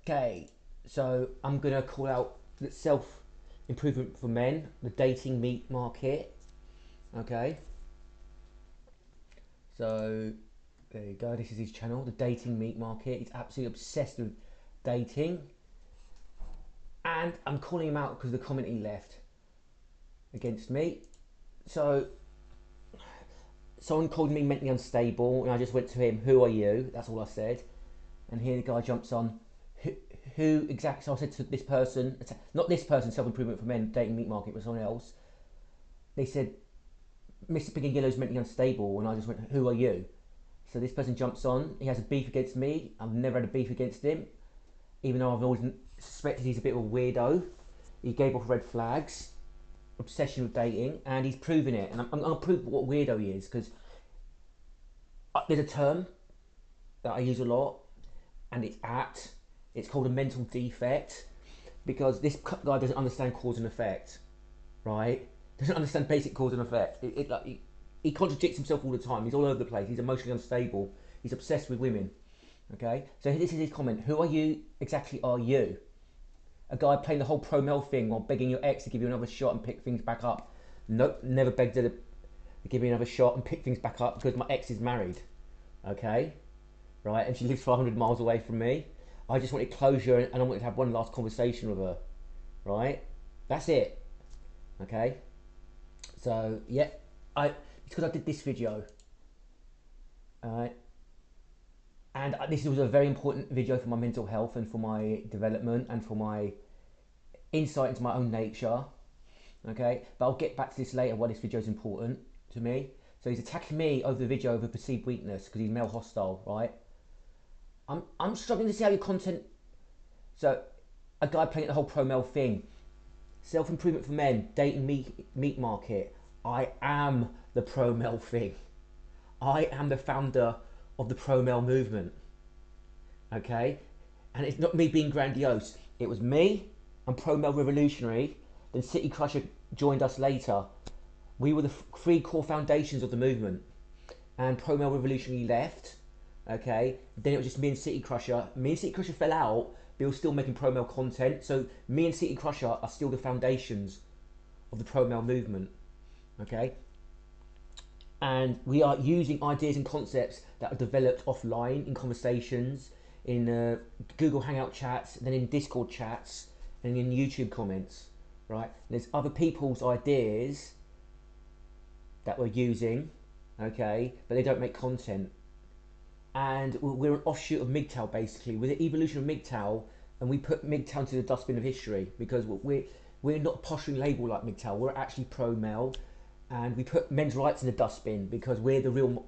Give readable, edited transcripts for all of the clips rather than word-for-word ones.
Okay, so I'm gonna call out the self-improvement for men, the dating meat market. Okay, so there you go. This is his channel, the dating meat market. He's absolutely obsessed with dating, and I'm calling him out because of the comment he left against me. So someone called me mentally unstable, and I just went to him. Who are you? That's all I said. And here the guy jumps on. Who exactly? So I said to this person, not this person, self-improvement for men, dating meat market, but someone else. They said, Mr. Pig and Yellow's mentally unstable, and I just went, who are you? So this person jumps on. He has a beef against me. I've never had a beef against him, even though I've always suspected he's a bit of a weirdo. He gave off red flags, obsession with dating, and he's proving it. And I'm going to prove what a weirdo he is, because there's a term that I use a lot, and it's apt. It's called a mental defect, because this guy doesn't understand cause and effect, right? Doesn't understand basic cause and effect. He contradicts himself all the time. He's all over the place. He's emotionally unstable. He's obsessed with women. Okay, so this is his comment. Who are you exactly? Are you a guy playing the whole pro-male thing while begging your ex to give you another shot and pick things back up? Nope, never begged her to give me another shot and pick things back up because my ex is married. Okay, right, and she lives 500 miles away from me. I just wanted closure, and I wanted to have one last conversation with her. Right, that's it. Okay, so yeah, it's because I did this video. Alright, and this was a very important video for my mental health and for my development and for my insight into my own nature. Okay, but I'll get back to this later why this video is important to me. So he's attacking me over the video over perceived weakness because he's male hostile, right? I'm struggling to see how your content. So a guy playing the whole pro male thing, self-improvement for men, dating meat market. I am the pro male thing. I am the founder of the pro male movement. Okay, and it's not me being grandiose. It was me and pro male revolutionary. Then City Crusher joined us later. We were the three core foundations of the movement, and pro male revolutionary left. Okay, then it was just me and City Crusher. Me and City Crusher fell out, but we were still making pro male content. So me and City Crusher are still the foundations of the pro male movement. Okay, and we are using ideas and concepts that are developed offline in conversations, in Google Hangout chats, then in Discord chats, and in YouTube comments. Right? And there's other people's ideas that we're using, okay, but they don't make content. And we're an offshoot of MGTOW, basically. We're the evolution of MGTOW, and we put MGTOW into the dustbin of history because we're not a posturing label like MGTOW. We're actually pro-male, and we put men's rights in the dustbin because we're the real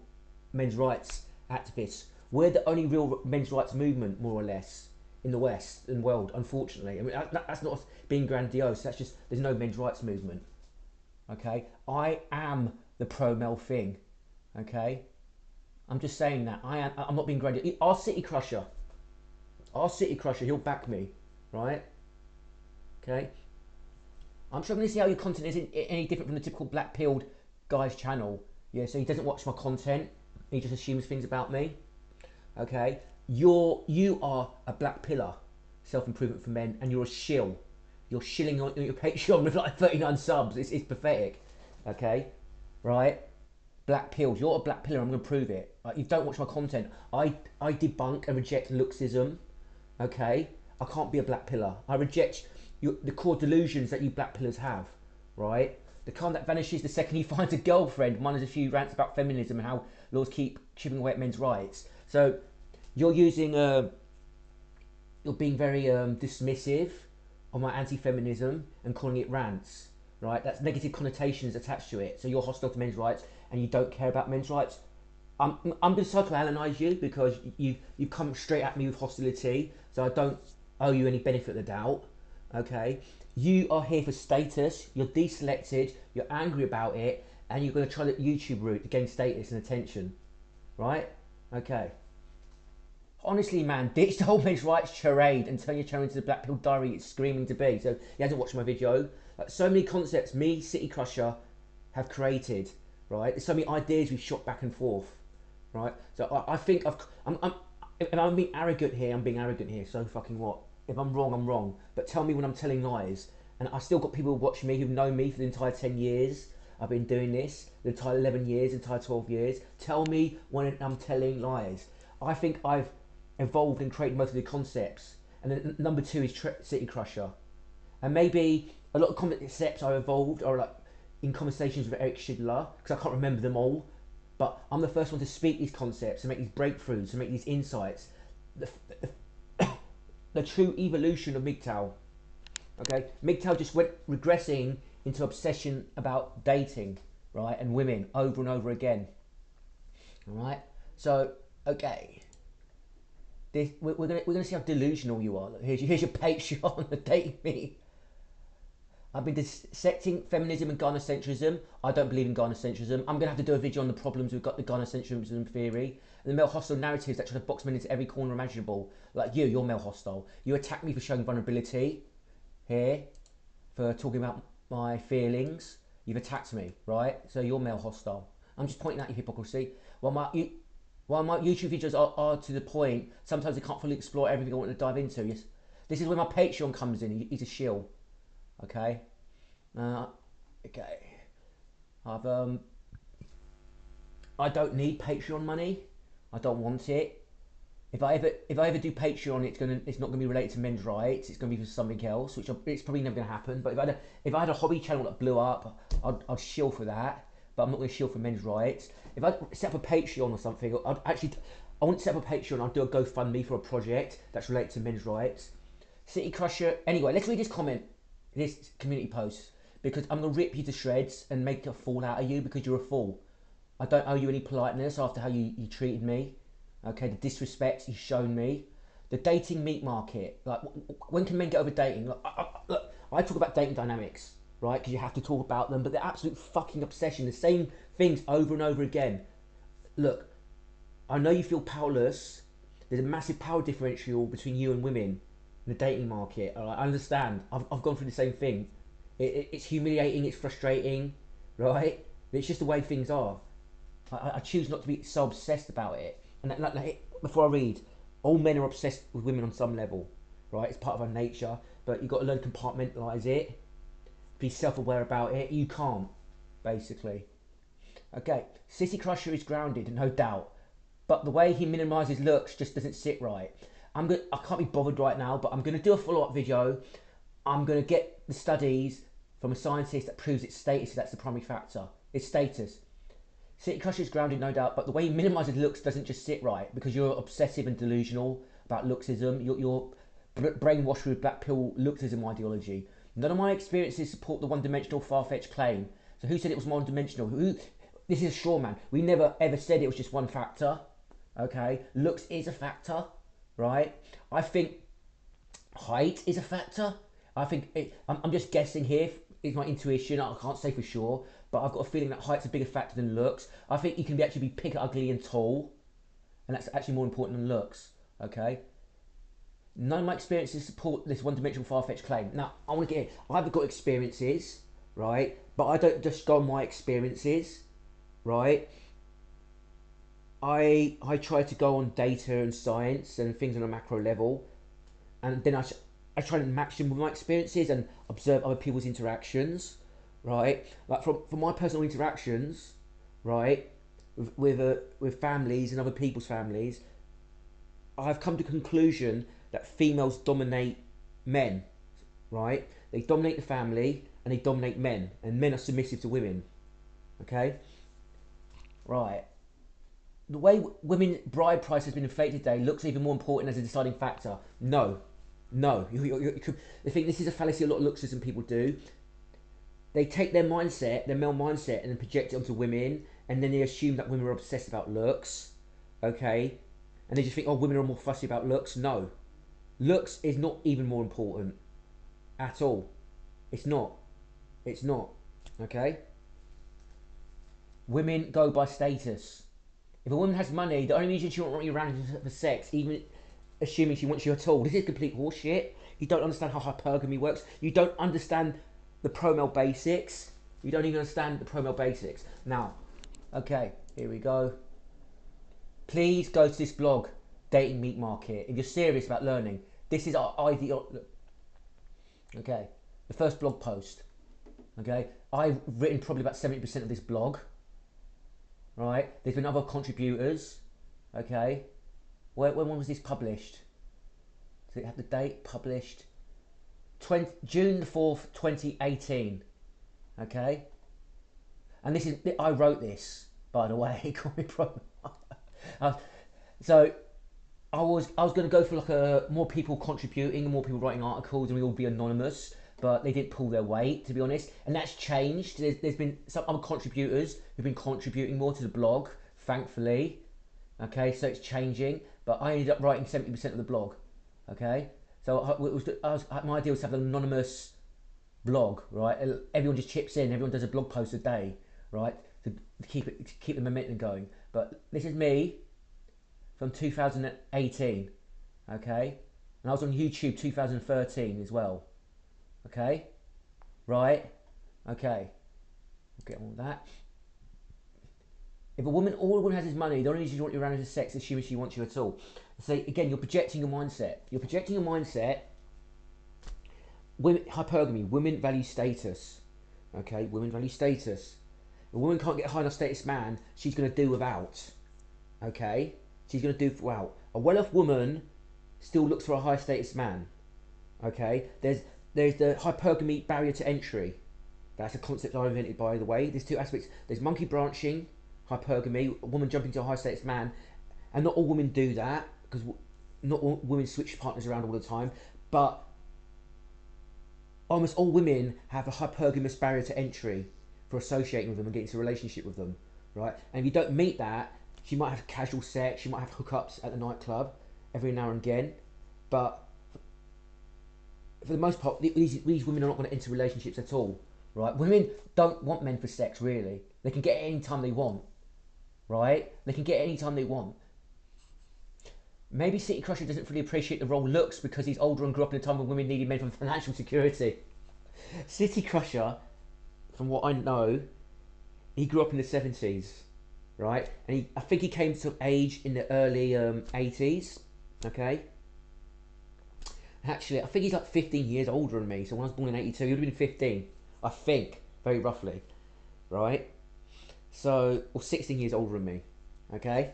men's rights activists. We're the only real men's rights movement, more or less, in the West and world, unfortunately. I mean, that's not being grandiose. That's just, there's no men's rights movement. Okay? I am the pro-male thing. Okay? I'm just saying that. I'm not being grandiose. Our City Crusher, he'll back me. Right? Okay? I'm struggling to see how your content is any different from the typical black-pilled guy's channel. Yeah, so he doesn't watch my content. He just assumes things about me. Okay? You are a black pillar, self-improvement for men, and you're a shill. You're shilling on your Patreon with like 39 subs. It's pathetic. Okay? Right? Black pills. You're a black pillar. I'm going to prove it. Like, you don't watch my content. I debunk and reject Lookism. Okay? I can't be a black pillar. I reject the core delusions that you black pillars have. Right? The kind that vanishes the second he finds a girlfriend. Mine has a few rants about feminism and how laws keep chipping away at men's rights. So you're using you're being very dismissive on my anti-feminism and calling it rants. Right? That's negative connotations attached to it. So you're hostile to men's rights and you don't care about men's rights. I'm going to psychoanalyze you because you've come straight at me with hostility. So I don't owe you any benefit of the doubt. Okay? You are here for status. You're deselected. You're angry about it, and you're going to try the YouTube route to gain status and attention. Right? Okay. Honestly, man, ditch the whole men's rights charade and turn your channel into the Black Pill Diary it's screaming to be. So he hasn't watched my video. Like, so many concepts me, City Crusher, have created. Right? There's so many ideas we've shot back and forth. Right? So I think if I'm being arrogant here, I'm being arrogant here. So fucking what? If I'm wrong, I'm wrong. But tell me when I'm telling lies. And I still got people watching me who've known me for the entire 10 years. I've been doing this, the entire 11 years, the entire 12 years. Tell me when I'm telling lies. I think I've evolved and created most of the concepts. And then number 2 is City Crusher. And maybe a lot of concepts I've evolved are like in conversations with Eric Schindler, because I can't remember them all. But I'm the first one to speak these concepts and make these breakthroughs and make these insights. The true evolution of MGTOW. Okay, MGTOW just went regressing into obsession about dating, right, and women over and over again. All right, so okay, we're gonna see how delusional you are. Look, here's your Patreon to date me. I've been dissecting feminism and gynocentrism. I don't believe in gynocentrism. I'm going to have to do a video on the problems with the gynocentrism theory and the male hostile narratives that try to box men into every corner imaginable. Like you're male hostile. You attack me for showing vulnerability here, for talking about my feelings. You've attacked me, right? So you're male hostile. I'm just pointing out your hypocrisy. While my YouTube videos are to the point, sometimes I can't fully explore everything I want to dive into. Yes, this is where my Patreon comes in. He's a shill. Okay, okay. I don't need Patreon money. I don't want it. If I ever do Patreon, it's not gonna be related to men's rights. It's gonna be for something else, which it's probably never gonna happen. But if I had a hobby channel that blew up, I'd shill for that. But I'm not gonna shill for men's rights. If I set up a Patreon or something, I want to set up a Patreon. I'll do a GoFundMe for a project that's related to men's rights. City Crusher. Anyway, let's read this comment. This community post, because I'm gonna rip you to shreds and make a fool out of you because you're a fool. I don't owe you any politeness after how you treated me. Okay, the disrespect you've shown me. The dating meat market. Like, when can men get over dating? Look, I talk about dating dynamics, right? Because you have to talk about them, but they're absolute fucking obsession. The same things over and over again. Look, I know you feel powerless. There's a massive power differential between you and women in the dating market. I understand. I've gone through the same thing. It's humiliating. It's frustrating, right? But it's just the way things are. I choose not to be so obsessed about it. And before I read, all men are obsessed with women on some level, right? It's part of our nature. But you've got to learn to compartmentalise it. Be self-aware about it. You can't, basically. Okay, City Crusher is grounded, no doubt. But the way he minimises looks just doesn't sit right. I can't be bothered right now, but I'm going to do a follow-up video. I'm going to get the studies from a scientist that proves its status. That's the primary factor. Its status. City Crusher is grounded, no doubt, but the way he minimises looks doesn't just sit right, because you're obsessive and delusional about Lookism. You're brainwashed with black pill Lookism ideology. None of my experiences support the one-dimensional far-fetched claim. So who said it was one-dimensional? This is a straw man. We never ever said it was just one factor. Okay, looks is a factor. Right? I think height is a factor. I think I'm just guessing here. It's my intuition. I can't say for sure, but I've got a feeling that height's a bigger factor than looks. I think you can actually be pig, ugly, and tall, and that's actually more important than looks. Okay. None of my experiences support this one-dimensional far-fetched claim. Now, I want to get. I've got experiences, right? But I don't just go on my experiences, right? I try to go on data and science and things on a macro level, and then I try to match them with my experiences and observe other people's interactions, right? Like from my personal interactions, right, with families and other people's families, I've come to the conclusion that females dominate men, right? They dominate the family and they dominate men, and men are submissive to women, okay? Right. The way women bride price has been inflated today looks even more important as a deciding factor. No. I think this is a fallacy a lot of Lookism people do. They take their mindset, their male mindset, and then project it onto women, and then they assume that women are obsessed about looks, okay? And they just think, oh, women are more fussy about looks. No. Looks is not even more important at all. It's not. It's not, okay? Women go by status. If a woman has money, the only reason she won't want you around is for sex, even assuming she wants you at all. This is complete horseshit. You don't understand how hypergamy works. You don't understand the pro-male basics. You don't even understand the pro-male basics. Now, okay, here we go. Please go to this blog, dating meat market. If you're serious about learning, this is our ideal. Okay, the first blog post. Okay, I've written probably about 70% of this blog. Right, there's been other contributors. Okay, when was this published? Does it have the date? Published June the 4th, 2018. Okay, and this is, I wrote this, by the way. So I was going to go for like more people contributing, more people writing articles, and we all be anonymous. But they didn't pull their weight, to be honest, and that's changed. There's been some other contributors who've been contributing more to the blog, thankfully. Okay, so it's changing. But I ended up writing 70% of the blog. Okay, so my idea was to have an anonymous blog, right? Everyone just chips in. Everyone does a blog post a day, right? To keep the momentum going. But this is me from 2018, okay? And I was on YouTube 2013 as well, okay? Right? Okay. We'll get on with that. If all a woman has is money, the only reason you want you around is sex, assuming she wants you at all. So again, you're projecting your mindset. You're projecting your mindset. Women, hypergamy, women value status. Okay, women value status. If a woman can't get a high enough status man, she's going to do without. Okay? She's going to do without. A well-off woman still looks for a high status man. Okay? There's the hypergamy barrier to entry. That's a concept I invented, by the way. There's two aspects. There's monkey branching, hypergamy, a woman jumping to a high status man. And not all women do that, because not all women switch partners around all the time. But almost all women have a hypergamous barrier to entry for associating with them and getting into a relationship with them, right? And if you don't meet that, she might have casual sex, she might have hookups at the nightclub every now and again, but for the most part, these women are not going to enter relationships at all, right? Women don't want men for sex, really. They can get it any time they want, right? They can get it any time they want. Maybe City Crusher doesn't fully appreciate the role looks because he's older and grew up in a time when women needed men for financial security. City Crusher, from what I know, he grew up in the 70s, right? And I think he came to age in the early 80s, okay? Actually, I think he's like 15 years older than me, so when I was born in 82, he would have been 15, I think, very roughly, right? So, or 16 years older than me, okay?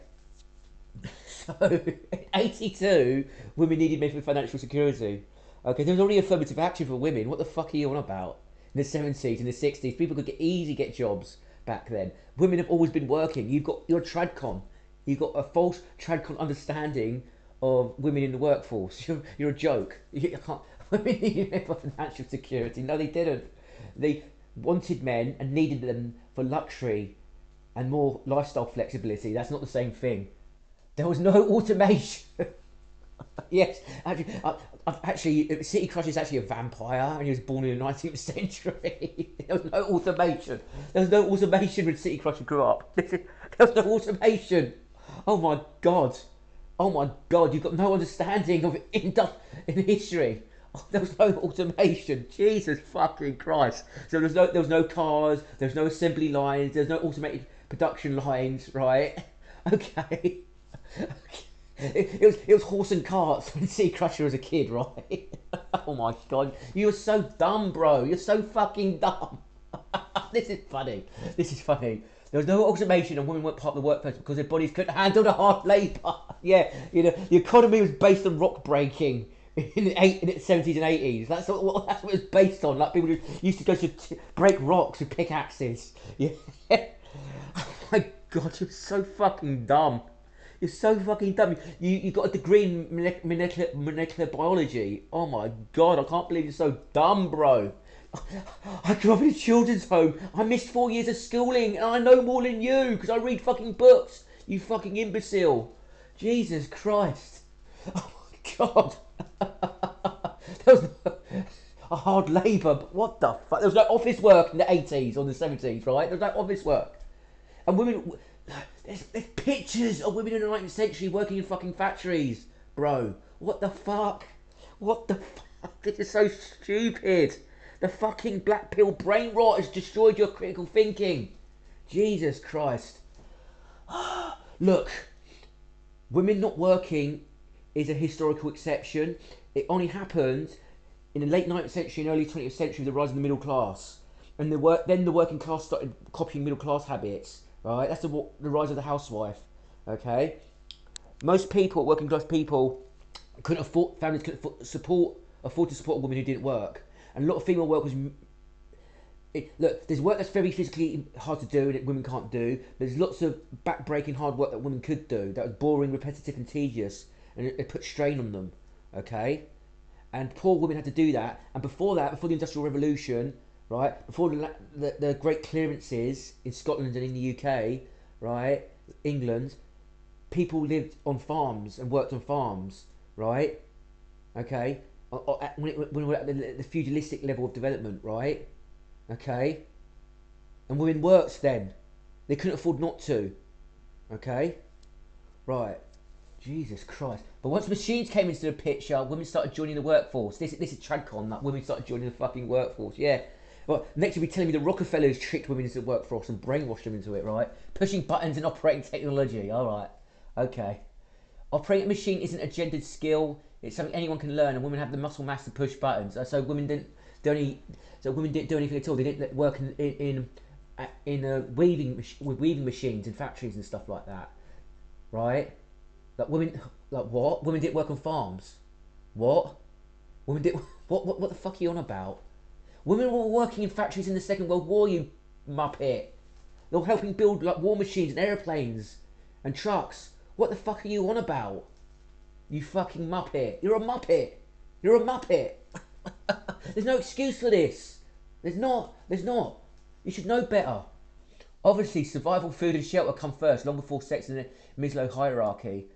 So, in 82, women needed men for financial security. Okay, there was already affirmative action for women. What the fuck are you on about? In the 70s, in the 60s, people could easily get jobs back then. Women have always been working. You're a tradcon. You've got a false tradcon understanding of women in the workforce. You're a joke. You can't. Women needed men for financial security. No, they didn't. They wanted men and needed them for luxury and more lifestyle flexibility. That's not the same thing. There was no automation. Yes, actually, City Crush is actually a vampire, and he was born in the 19th century. There was no automation. There was no automation when City Crusher grew up. There was no automation. Oh my god. Oh my god, you've got no understanding of in history. Oh, there was no automation. Jesus fucking Christ. So there was no cars, there was no assembly lines, there was no automated production lines, right? Okay. It was horse and carts when City Crusher was a kid, right? Oh my god, you were so dumb, bro. You're so fucking dumb. This is funny. This is funny. There was no automation and women weren't part of the workforce because their bodies couldn't handle the hard labour. Yeah, you know, the economy was based on rock breaking in the 70s and 80s. That's what it was based on. Like people just used to go to break rocks with pickaxes. Yeah. Oh my god, you're so fucking dumb. You're so fucking dumb. You got a degree in molecular biology. Oh my god, I can't believe you're so dumb, bro. I grew up in a children's home. I missed 4 years of schooling, and I know more than you because I read fucking books. You fucking imbecile. Jesus Christ. Oh my god. There was a hard labour, but what the fuck? There was no office work in the 80s or the 70s, right? There was no office work. And women... There's pictures of women in the 19th century working in fucking factories, bro. What the fuck? What the fuck? This is so stupid. The fucking black pill brain rot has destroyed your critical thinking. Jesus Christ. Look, women not working is a historical exception. It only happened in the late 19th century and early 20th century with the rise of the middle class. And then the working class started copying middle class habits, right? That's the rise of the housewife, okay? Most people, working class people, families couldn't afford to support a woman who didn't work. And a lot of female workers, look, there's work that's very physically hard to do and that women can't do. There's lots of back-breaking hard work that women could do that was boring, repetitive and tedious, and it put strain on them, okay? And poor women had to do that. And before that, before the Industrial Revolution, right, before the great clearances in Scotland and in the UK, right, England, people lived on farms and worked on farms, right, okay, when we're at the feudalistic level of development, right, okay, and women worked then. They couldn't afford not to, okay, right. Jesus Christ. But once machines came into the picture, women started joining the workforce. This is Tradcon, that women started joining the fucking workforce, yeah. Well, next you'll be telling me the Rockefellers tricked women into the workforce and brainwashed them into it, right? Pushing buttons and operating technology, alright. Okay. Operating a machine isn't a gendered skill, it's something anyone can learn, and women have the muscle mass to push buttons. So women didn't do anything at all. They didn't work in weaving machines in factories and stuff like that. Right? Like women, like what? Women didn't work on farms. What? Women did what the fuck are you on about? Women were working in factories in the Second World War, you muppet. They were helping build like war machines and airplanes and trucks. What the fuck are you on about? You fucking muppet. You're a muppet. You're a muppet. There's no excuse for this. There's not. You should know better. Obviously, survival, food and shelter come first, long before sex in the Maslow hierarchy.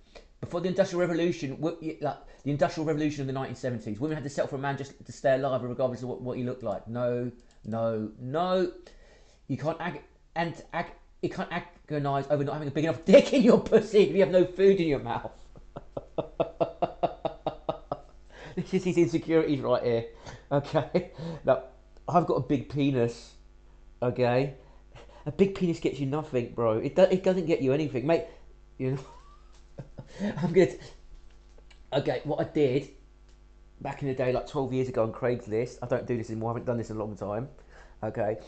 Before the Industrial Revolution, like the Industrial Revolution of the 1970s, women had to settle for a man just to stay alive, regardless of what he looked like. No. You can't you can't agonise over not having a big enough dick in your pussy if you have no food in your mouth. This is his insecurities right here. Okay. Now, I've got a big penis. Okay. A big penis gets you nothing, bro. It doesn't get you anything, mate. You know. Okay, what I did back in the day, like 12 years ago on Craigslist, I don't do this anymore, I haven't done this in a long time, okay,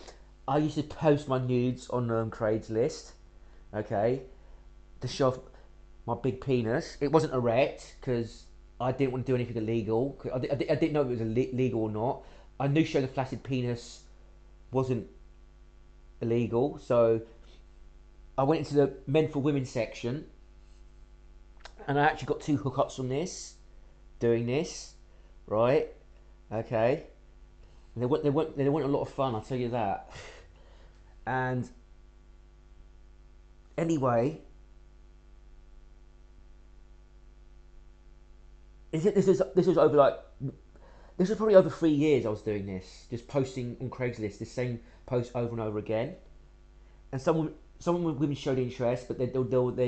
I used to post my nudes on Craigslist, okay, to show off my big penis. It wasn't erect, because I didn't want to do anything illegal. I didn't know if it was legal or not. I knew showing a flaccid penis wasn't illegal, so I went into the men for women section, and I actually got 2 hookups from this, doing this, right? Okay, and they weren't a lot of fun, I'll tell you that. And anyway, this was over like this was probably over 3 years I was doing this, just posting on Craigslist the same post over and over again. And some women showed interest, but they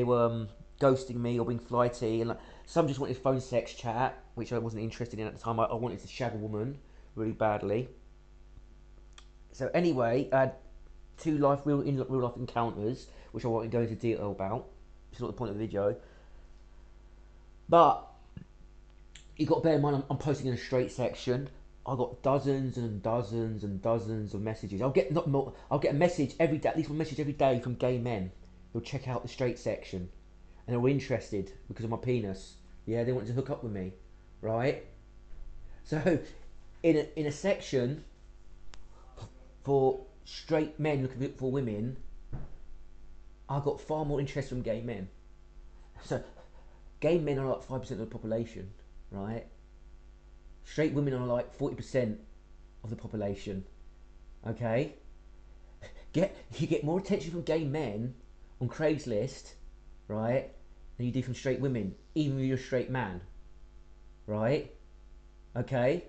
were ghosting me or being flighty, and like, some just wanted phone sex chat, which I wasn't interested in at the time. I wanted to shag a woman really badly. So anyway, I had 2 real life encounters, which I won't go into detail about. It's not the point of the video. But you got to bear in mind, I'm posting in a straight section. I got dozens and dozens and dozens of messages. I'll get a message every day, at least one message every day from gay men who'll check out the straight section. And they were interested because of my penis. Yeah, they wanted to hook up with me, right? So, in a section for straight men looking for women, I got far more interest from gay men. So, gay men are like 5% of the population, right? Straight women are like 40% of the population. Okay? You get more attention from gay men on Craigslist, right, than you do from straight women, even if you're a straight man, right? Okay?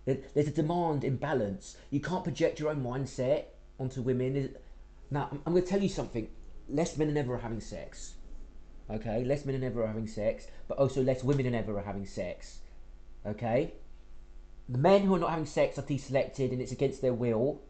There's a demand imbalance. You can't project your own mindset onto women. Now, I'm going to tell you something. Less men than ever are having sex. Okay? Less men than ever are having sex, but also less women than ever are having sex. Okay? The men who are not having sex are deselected and it's against their will.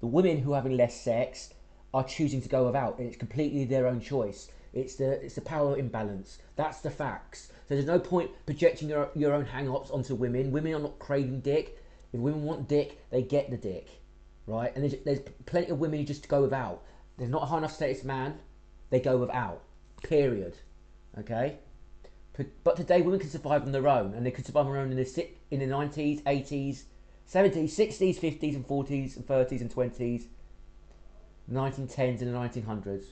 The women who are having less sex are choosing to go without, and it's completely their own choice. It's the power imbalance. That's the facts. So there's no point projecting your own hang-ups onto women. Women are not craving dick. If women want dick, they get the dick, right? And there's plenty of women who just go without. There's not a high enough status man, they go without. Period. Okay. But today women can survive on their own, and they could survive on their own in the 90s, 80s, 70s, 60s, 50s, and 40s, and 30s, and 20s, 1910s, and the 1900s.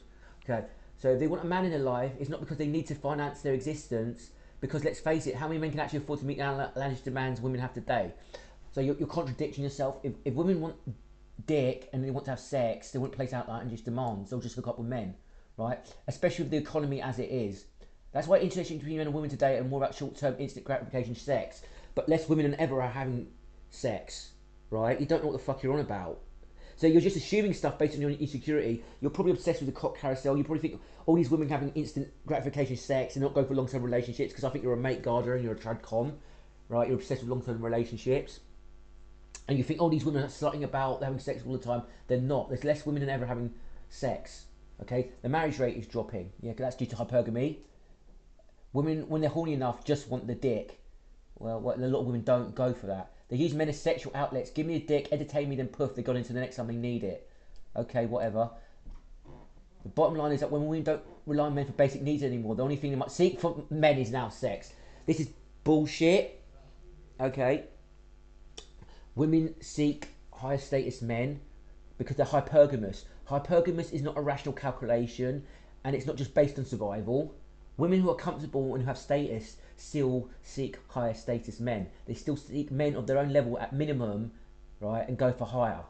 Okay. So if they want a man in their life, it's not because they need to finance their existence. Because let's face it, how many men can actually afford to meet the outlandish demands women have today? So you're contradicting yourself. If women want dick and they want to have sex, they won't place out outlandish demands. They'll just hook up with men, right? Especially with the economy as it is. That's why interactions between men and women today are more about short-term instant gratification sex. But less women than ever are having sex, right? You don't know what the fuck you're on about. So you're just assuming stuff based on your insecurity. You're probably obsessed with the cock carousel. You probably think all these women having instant gratification sex and not go for long-term relationships because I think you're a mate gardener and you're a trad con, right? You're obsessed with long-term relationships. And you think, oh, these women are slutting about, they're having sex all the time. They're not. There's less women than ever having sex. Okay? The marriage rate is dropping. Yeah, because that's due to hypergamy. Women, when they're horny enough, just want the dick. Well, a lot of women don't go for that. They use men as sexual outlets. Give me a dick, entertain me, then poof, they've gone into the next time they need it. Okay, whatever. The bottom line is that when women don't rely on men for basic needs anymore, the only thing they might seek from men is now sex. This is bullshit. Okay? Women seek higher status men because they're hypergamous. Hypergamous is not a rational calculation, and it's not just based on survival. Women who are comfortable and who have status still seek higher status men. They still seek men of their own level at minimum, right, and go for higher.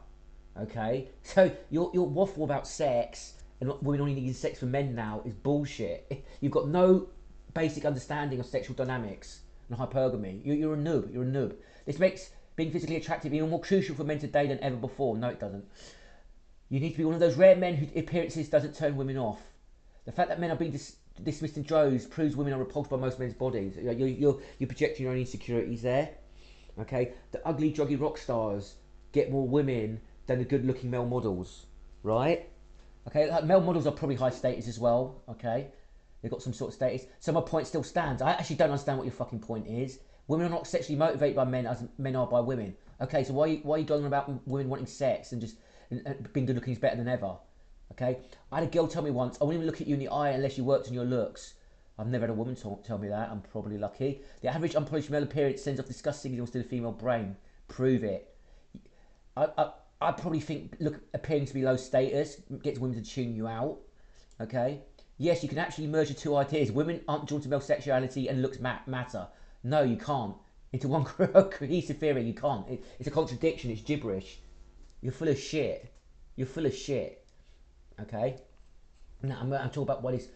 Okay? So your waffle about sex and women only needing sex for men now is bullshit. You've got no basic understanding of sexual dynamics and hypergamy. You're a noob. You're a noob. This makes being physically attractive even more crucial for men today than ever before. No, it doesn't. You need to be one of those rare men whose appearances doesn't turn women off. The fact that men are being dismissed in droves proves women are repulsed by most men's bodies. You're projecting your own insecurities there. Okay? The ugly, druggy rock stars get more women than the good-looking male models. Right? Okay? Male models are probably high status as well. Okay? They've got some sort of status. So my point still stands. I actually don't understand what your fucking point is. Women are not sexually motivated by men as men are by women. Okay, so why are you going about women wanting sex and just and being good looking is better than ever? Okay, I had a girl tell me once, I wouldn't even look at you in the eye unless you worked on your looks. I've never had a woman tell me that. I'm probably lucky. The average unpolished male appearance sends off disgusting signals to the female brain. Prove it. I probably think appearing to be low status gets women to tune you out. Okay. Yes, you can actually merge the two ideas. Women aren't drawn to male sexuality and looks matter. No, you can't. Into one cohesive theory, you can't. It's a contradiction. It's gibberish. You're full of shit. You're full of shit. Okay. Now I'm going to talk about why this.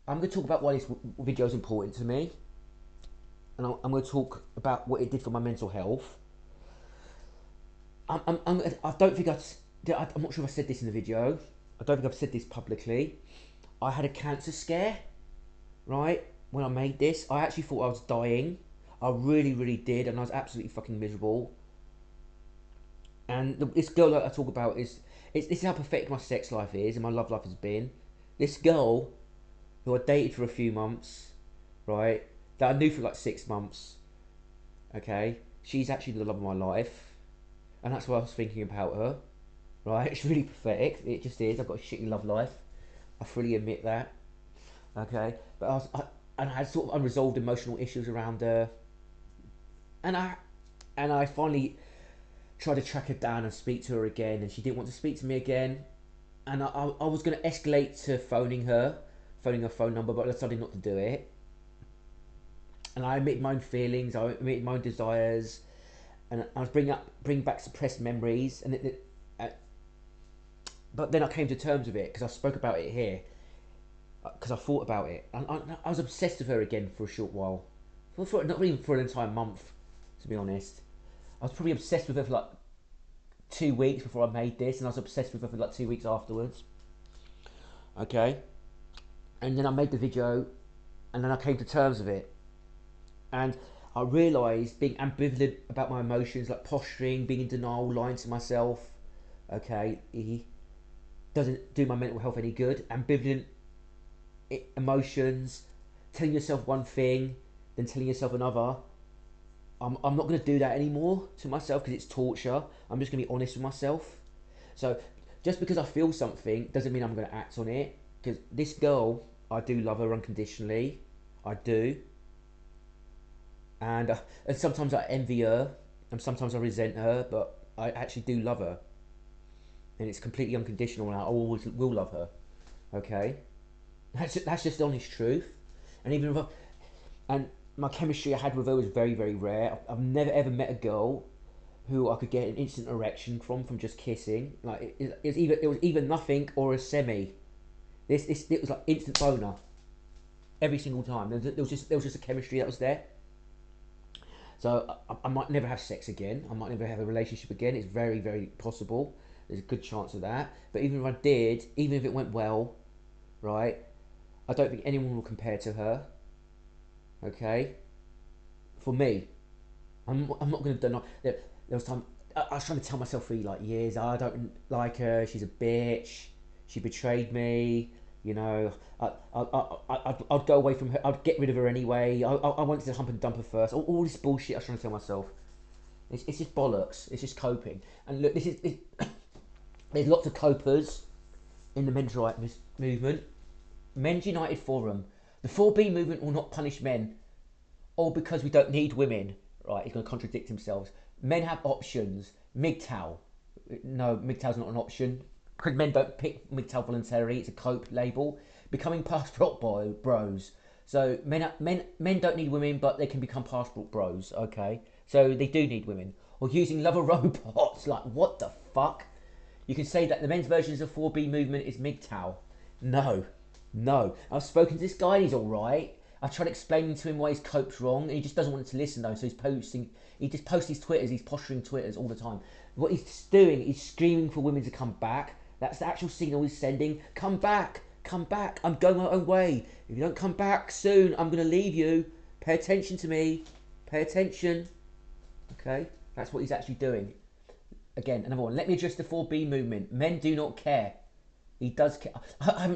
I'm going to talk about why this video is important to me, and I'm going to talk about what it did for my mental health. I don't think I'm not sure if I said this in the video. I don't think I've said this publicly. I had a cancer scare, right? When I made this, I actually thought I was dying. I really, really did, and I was absolutely fucking miserable. And this girl that I talk about this is how pathetic my sex life is and my love life has been. This girl, who I dated for a few months, right, that I knew for like 6 months, okay, she's actually the love of my life, and that's why I was thinking about her, right? It's really pathetic. It just is. I've got a shitty love life. I fully admit that. Okay, but I had sort of unresolved emotional issues around her, and I finally tried to track her down and speak to her again, and she didn't want to speak to me again, and I was going to escalate to phoning her phone number, but I decided not to do it. And I admitted my own feelings, I admitted my own desires, and I was bring back suppressed memories, and but then I came to terms with it because I spoke about it here. Because I thought about it, and I was obsessed with her again for a short while, not even for an entire month, to be honest. I was probably obsessed with her for like 2 weeks before I made this, and I was obsessed with her for like 2 weeks afterwards. Okay, and then I made the video, and then I came to terms with it, and I realised being ambivalent about my emotions, like posturing, being in denial, lying to myself, okay, doesn't do my mental health any good. Ambivalent emotions, telling yourself one thing, then telling yourself another. I'm not going to do that anymore to myself because it's torture. I'm just going to be honest with myself. So just because I feel something doesn't mean I'm going to act on it. Because this girl, I do love her unconditionally. I do. And sometimes I envy her, and sometimes I resent her, but I actually do love her. And it's completely unconditional, and I always will love her. Okay? That's just the honest truth. And even if and my chemistry I had with her was very, very rare. I've never ever met a girl who I could get an instant erection from just kissing. Like it was either nothing or a semi. It was like instant boner every single time. There was just a chemistry that was there. So I might never have sex again. I might never have a relationship again. It's very, very possible. There's a good chance of that. But even if I did, even if it went well, right, I don't think anyone will compare to her. Okay? For me. I'm not going to deny. There was time I was trying to tell myself for like years, I don't like her, she's a bitch, she betrayed me, you know, I'd go away from her, I'd get rid of her anyway, I wanted to hump and dump her first, all this bullshit I was trying to tell myself. It's just bollocks, it's just coping. And look, there's lots of copers in the men's rights movement. Men's United Forum. The 4B movement will not punish men, all because we don't need women. Right, he's going to contradict himself. Men have options. MGTOW. No, MGTOW's not an option. Because men don't pick MGTOW voluntarily. It's a cope label. Becoming passport bros. So men don't need women, but they can become passport bros. Okay, so they do need women. Or using lover robots. Like, what the fuck? You can say that the men's versions of 4B movement is MGTOW. No. I've spoken to this guy and he's alright. I tried explaining to him why his cope's wrong, and he just doesn't want to listen though. So he just posts his Twitters, he's posturing Twitters all the time. What he's doing, he's screaming for women to come back. That's the actual signal he's sending. Come back, I'm going my own way. If you don't come back soon, I'm going to leave you. Pay attention to me. Pay attention. Okay, that's what he's actually doing. Again, another one. Let me address the 4B movement. Men do not care. He does care. I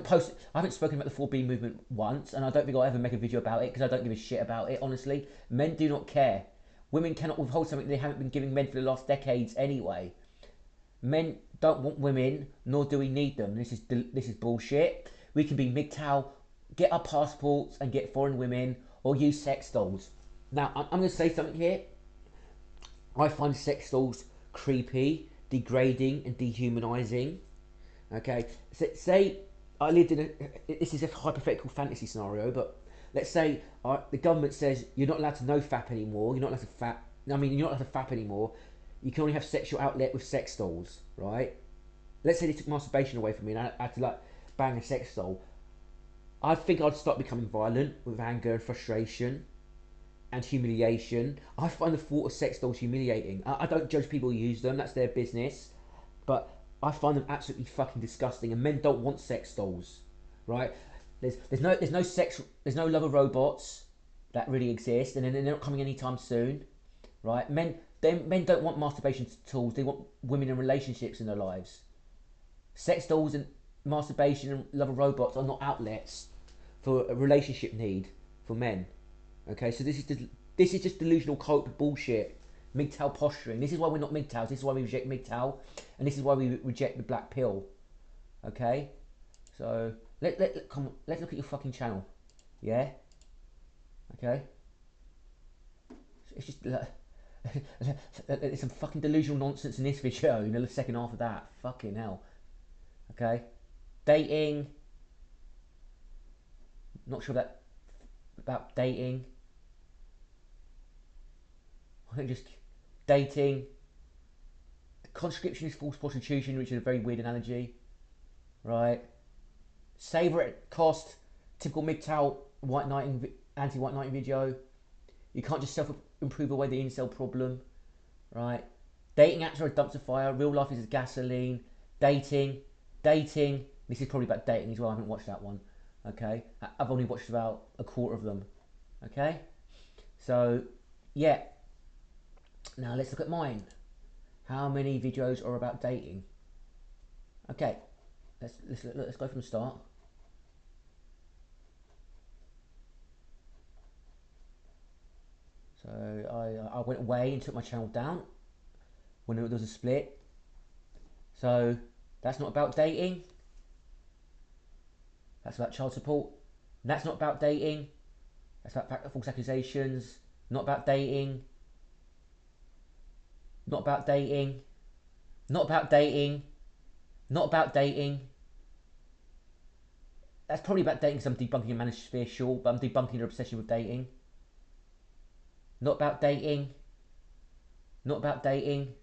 haven't spoken about the 4B movement once, and I don't think I'll ever make a video about it because I don't give a shit about it, honestly. Men do not care. Women cannot withhold something they haven't been giving men for the last decades anyway. Men don't want women, nor do we need them. This is bullshit. We can be MGTOW, get our passports and get foreign women, or use sex dolls. Now, I'm going to say something here. I find sex dolls creepy, degrading, and dehumanising. Okay, so, say I lived in this is a hypothetical fantasy scenario, but let's say the government says you're not allowed to no fap anymore, you're not allowed to fap, you're not allowed to fap anymore, you can only have sexual outlet with sex dolls, right? Let's say they took masturbation away from me and I had to like bang a sex doll. I think I'd start becoming violent with anger and frustration and humiliation. I find the thought of sex dolls humiliating. I don't judge people who use them, that's their business, but I find them absolutely fucking disgusting, and men don't want sex dolls, right? There's no lover robots that really exist, and they're not coming anytime soon, right? Men don't want masturbation tools. They want women in relationships in their lives. Sex dolls and masturbation and lover robots are not outlets for a relationship need for men. Okay, so this is just delusional cope bullshit. MGTOW posturing. This is why we're not MGTOWs. This is why we reject MGTOW, and this is why we reject the black pill. Okay, so let's look at your fucking channel. Yeah. Okay. It's just there's some fucking delusional nonsense in this video. You know, the second half of that. Fucking hell. Okay. Dating. Not sure about dating. I think just dating. Conscription is false prostitution, which is a very weird analogy, right? Savour at cost, typical MGTOW anti-white knighting video. You can't just self-improve away the incel problem, right? Dating apps are a dumpster fire. Real life is gasoline. Dating. This is probably about dating as well. I haven't watched that one. Okay, I've only watched about a quarter of them. Okay, so yeah. Now let's look at mine. How many videos are about dating? Okay, let's go from the start. So I went away and took my channel down when there was a split. So that's not about dating. That's about child support. That's not about dating. That's about false accusations. Not about dating. Not about dating. Not about dating. Not about dating. That's probably about dating because I'm debunking a manosphere, sure, but I'm debunking your obsession with dating. Not about dating. Not about dating.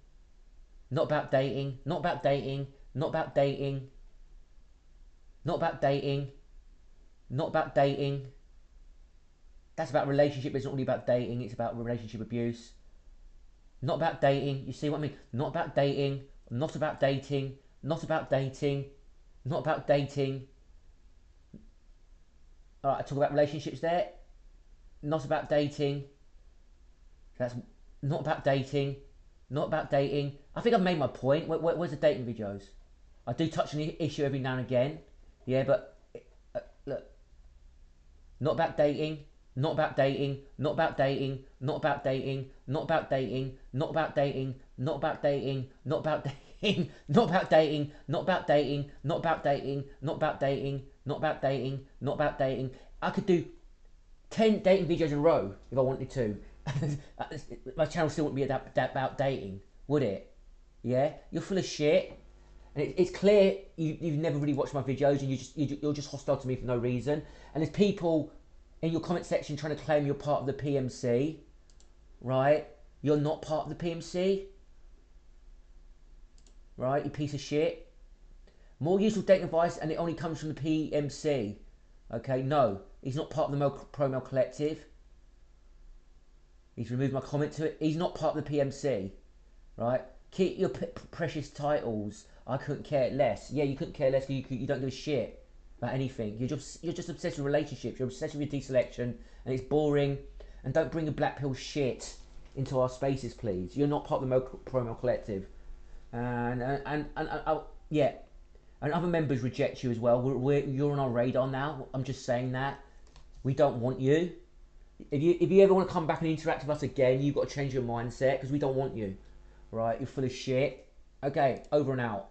Not about dating. Not about dating. Not about dating. Not about dating. Not about dating. That's about relationship. It's not really about dating. It's about relationship abuse. Not about dating. You see what I mean? Not about dating. Not about dating. Not about dating. Not about dating. All right, I talk about relationships there. Not about dating. That's not about dating. Not about dating. I think I've made my point. Where's the dating videos? I do touch on the issue every now and again. Yeah, but look. Not about dating. Not about dating. Not about dating. Not about dating. Not about dating. Not about dating. Not about dating. Not about dating. Not about dating. Not about dating. Not about dating. Not about dating. Not about dating. Not about dating. I could do 10 dating videos in a row if I wanted to. My channel still wouldn't be about dating, would it? Yeah, you're full of shit, and it's clear you've never really watched my videos, and you're just hostile to me for no reason. And there's people in your comment section trying to claim you're part of the PMC, right? You're not part of the PMC, right? You piece of shit. More useful dating advice, and it only comes from the PMC. Okay, no, he's not part of the Pro Male Collective. He's removed my comment to it. He's not part of the PMC, right? Keep your precious titles. I couldn't care less. Yeah, you couldn't care less because you don't give a shit about anything. You're just obsessed with relationships. You're obsessed with your deselection, and it's boring. And don't bring a black pill shit into our spaces, please. You're not part of the Pro Male Collective, and yeah, and other members reject you as well. You're on our radar now. I'm just saying that we don't want you. If you ever want to come back and interact with us again, you've got to change your mindset because we don't want you. Right? You're full of shit. Okay, over and out.